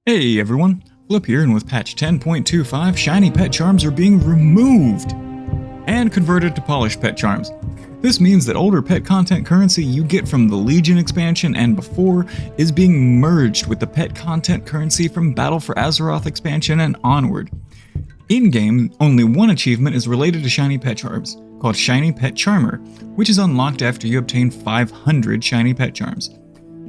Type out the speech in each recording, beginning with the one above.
Hey everyone, Flip here, and with patch 10.25, shiny pet charms are being removed and converted to polished pet charms. This means that older pet content currency you get from the Legion expansion and before is being merged with the pet content currency from Battle for Azeroth expansion and onward. In-game, only one achievement is related to shiny pet charms, called Shiny Pet Charmer, which is unlocked after you obtain 500 shiny pet charms.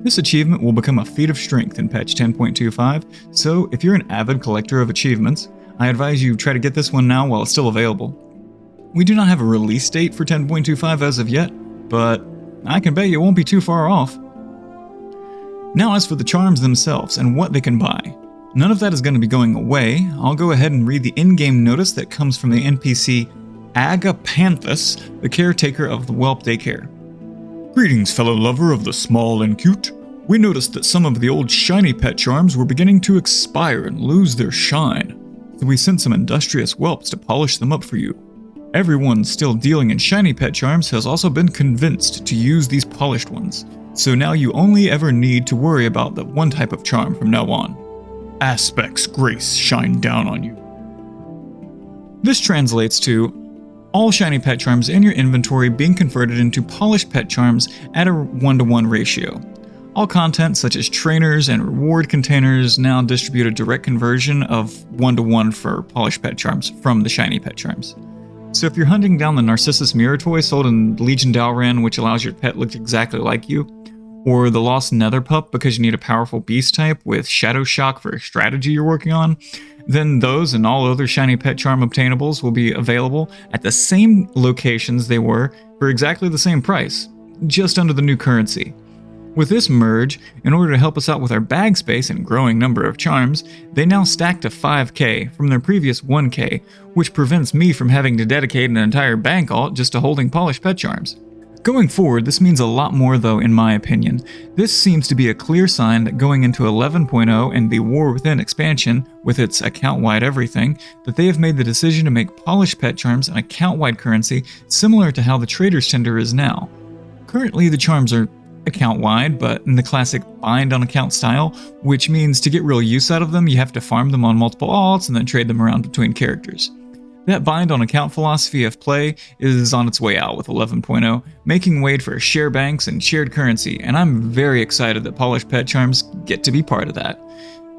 This achievement will become a feat of strength in patch 10.25, so if you're an avid collector of achievements, I advise you try to get this one now while it's still available. We do not have a release date for 10.25 as of yet, but I can bet you it won't be too far off. Now as for the charms themselves and what they can buy, none of that is going to be going away. I'll go ahead and read the in-game notice that comes from the NPC Agapanthus, the caretaker of the Whelp Daycare. Greetings, fellow lover of the small and cute. We noticed that some of the old shiny pet charms were beginning to expire and lose their shine, so we sent some industrious whelps to polish them up for you. Everyone still dealing in shiny pet charms has also been convinced to use these polished ones, so now you only ever need to worry about that one type of charm from now on. Aspect's grace shine down on you. This translates to all shiny pet charms in your inventory being converted into polished pet charms at a 1-to-1 ratio. All content such as trainers and reward containers now distribute a direct conversion of 1-to-1 for polished pet charms from the shiny pet charms. So if you're hunting down the Narcissus mirror toy sold in Legion Dalran, which allows your pet to look exactly like you, or the Lost Nether Pup because you need a powerful beast type with Shadow Shock for a strategy you're working on, then those and all other shiny pet charm obtainables will be available at the same locations they were for exactly the same price, just under the new currency. With this merge, in order to help us out with our bag space and growing number of charms, they now stack to 5k from their previous 1k, which prevents me from having to dedicate an entire bank alt just to holding polished pet charms. Going forward, this means a lot more though, in my opinion. This seems to be a clear sign that going into 11.0 and the War Within expansion, with its account-wide everything, that they have made the decision to make polished pet charms an account-wide currency similar to how the Trader's Tender is now. Currently the charms are account-wide, but in the classic bind-on-account style, which means to get real use out of them you have to farm them on multiple alts and then trade them around between characters. That bind-on-account philosophy of play is on its way out with 11.0, making way for share banks and shared currency, and I'm very excited that polished pet charms get to be part of that.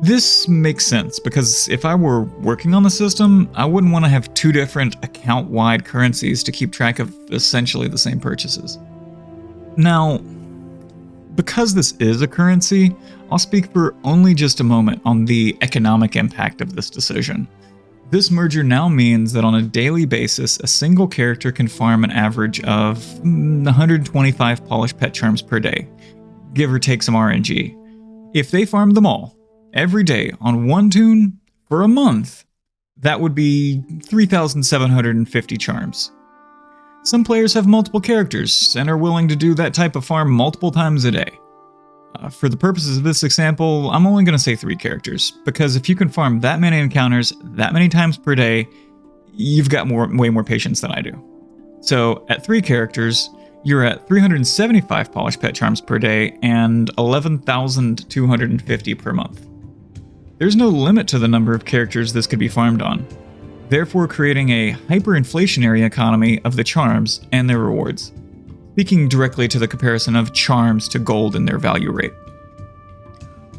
This makes sense, because if I were working on the system, I wouldn't want to have two different account-wide currencies to keep track of essentially the same purchases. Now, because this is a currency, I'll speak for only just a moment on the economic impact of this decision. This merger now means that on a daily basis, a single character can farm an average of 125 polished pet charms per day, give or take some RNG. If they farmed them all, every day, on one toon, for a month, that would be 3,750 charms. Some players have multiple characters and are willing to do that type of farm multiple times a day. For the purposes of this example, I'm only going to say 3 characters, because if you can farm that many encounters that many times per day, you've got way more patience than I do. So at 3 characters, you're at 375 polished pet charms per day and 11,250 per month. There's no limit to the number of characters this could be farmed on, therefore creating a hyperinflationary economy of the charms and their rewards, speaking directly to the comparison of charms to gold and their value rate.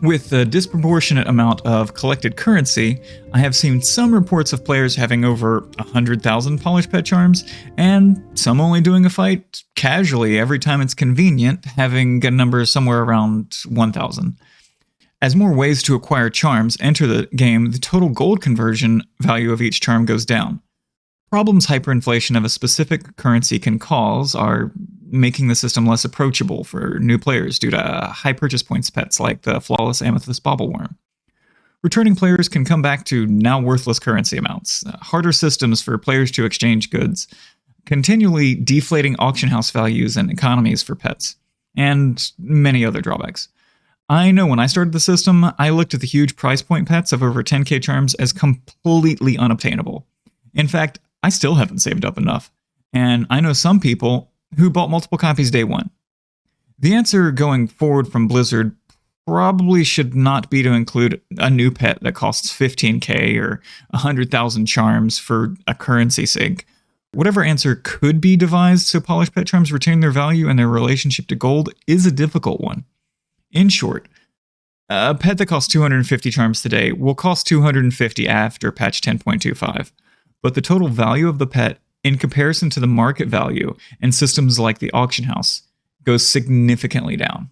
With a disproportionate amount of collected currency, I have seen some reports of players having over 100,000 polished pet charms, and some only doing a fight casually every time it's convenient, having a number somewhere around 1,000. As more ways to acquire charms enter the game, the total gold conversion value of each charm goes down. Problems hyperinflation of a specific currency can cause are making the system less approachable for new players due to high purchase points pets like the Flawless Amethyst Bobbleworm. Returning players can come back to now worthless currency amounts, harder systems for players to exchange goods, continually deflating auction house values and economies for pets, and many other drawbacks. I know when I started the system, I looked at the huge price point pets of over 10k charms as completely unobtainable. In fact, I still haven't saved up enough, and I know some people who bought multiple copies day one. The answer going forward from Blizzard probably should not be to include a new pet that costs 15k or 100,000 charms for a currency sake. Whatever answer could be devised so polished pet charms retain their value and their relationship to gold is a difficult one. In short, a pet that costs 250 charms today will cost 250 after patch 10.25, but the total value of the pet in comparison to the market value and systems like the auction house goes significantly down.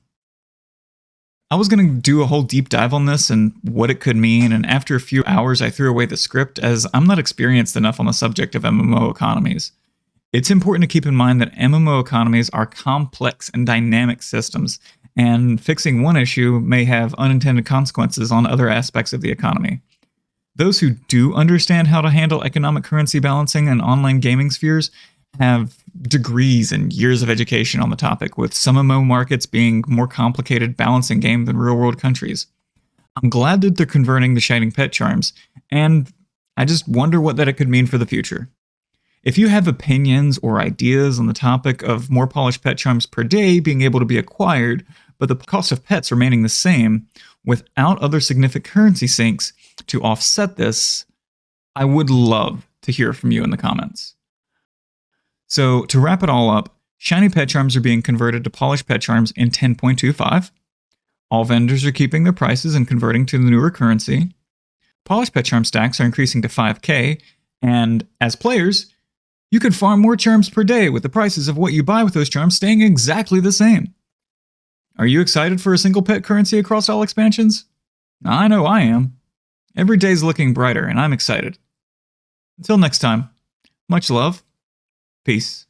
I was going to do a whole deep dive on this and what it could mean, and after a few hours I threw away the script as I'm not experienced enough on the subject of MMO economies. It's important to keep in mind that MMO economies are complex and dynamic systems, and fixing one issue may have unintended consequences on other aspects of the economy. Those who do understand how to handle economic currency balancing and online gaming spheres have degrees and years of education on the topic, with some MMO markets being more complicated balancing game than real-world countries. I'm glad that they're converting the shining pet charms, and I just wonder what that it could mean for the future. If you have opinions or ideas on the topic of more polished pet charms per day being able to be acquired, but the cost of pets remaining the same, without other significant currency sinks to offset this, I would love to hear from you in the comments. So to wrap it all up, shiny pet charms are being converted to polished pet charms in 10.25. All vendors are keeping their prices and converting to the newer currency. Polished pet charm stacks are increasing to 5k, and as players, you can farm more charms per day with the prices of what you buy with those charms staying exactly the same. Are you excited for a single pet currency across all expansions? I know I am. Every day's looking brighter, and I'm excited. Until next time, much love. Peace.